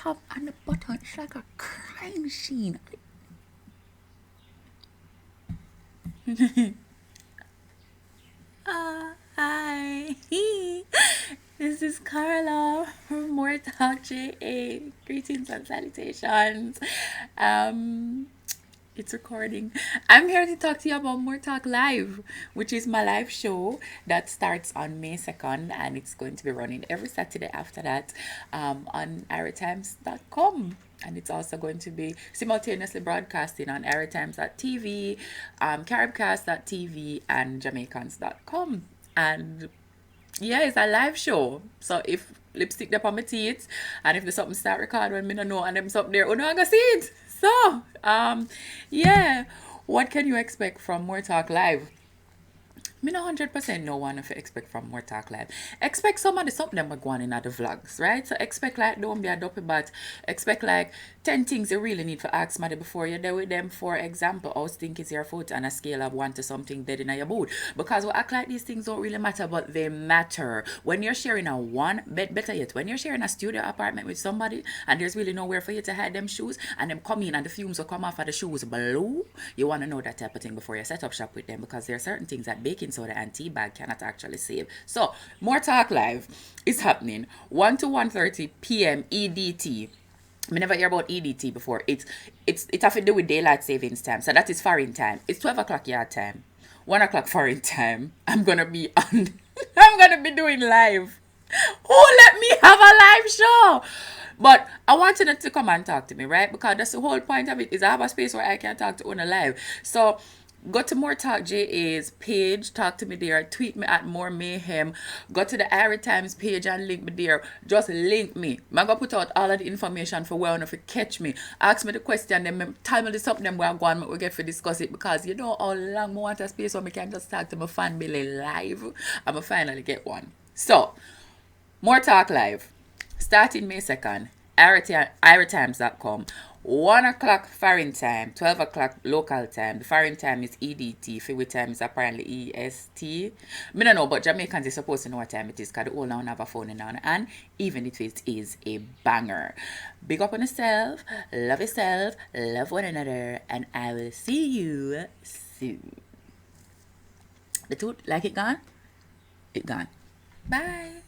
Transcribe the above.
have on the button. It's like a crime machine. Hi. This is Carla from MooreTalkJa. Greetings and salutations. It's recording. I'm here to talk to you about More Talk Live, which is my live show that starts on May 2nd, and it's going to be running every Saturday after that on IrieTimes.com. And it's also going to be simultaneously broadcasting on REHHHHHHHHHHHH, Caribcast.tv, and Jamaicans.com. And yeah, it's a live show. So if lipstick up on my teeth, and if there's something start recording when me don't know, and them something there, I'm gonna see it. So, yeah, what can you expect from More Talk Live? Me no 100% no one if you expect from More Talk Live. Expect some of the something them going in at the vlogs, right? So expect like don't be a duppy, but expect like 10 things you really need to ask somebody before you're there with them. For example, how stink is your foot on a scale of 1 to something dead in your boot? Because we act like these things don't really matter, but they matter. When you're sharing a one bed, better yet, when you're sharing a studio apartment with somebody and there's really nowhere for you to hide them shoes, and them come in and the fumes will come off of the shoes blue, you want to know that type of thing before you set up shop with them, because there are certain things that baking soda and tea bag cannot actually save. So More Talk Live is happening 1 to 1:30 p.m. EDT. I never hear about EDT before. It have to do with daylight savings time. So that is foreign time. It's 12 o'clock yard time. 1 o'clock foreign time. I'm gonna be on I'm gonna be doing live. Oh, let me have a live show. But I want you to come and talk to me, right? Because that's the whole point of it, is I have a space where I can talk to on a live. So go to MooreTalkJa's page, talk to me there, tweet me at More Mayhem, go to the IrieTimes page and link me there. Just link me. I'm gonna put out all of the information for where if you catch me. Ask me the question, then tell me the something them where I'm going, we get to discuss it, because you know how long I want a space where I can just talk to my fan Billy live. I'm gonna finally get one. So More Talk Live, starting May 2nd, IrieTimes.com. 1 o'clock foreign time, 12 o'clock local time. The foreign time is EDT. Fiwi time is apparently EST. I don't know, but Jamaicans are supposed to know what time it is, because the whole now have a phone in hand, and even if it is a banger. Big up on yourself, love one another, and I will see you soon. The tooth, like it gone? It gone. Bye.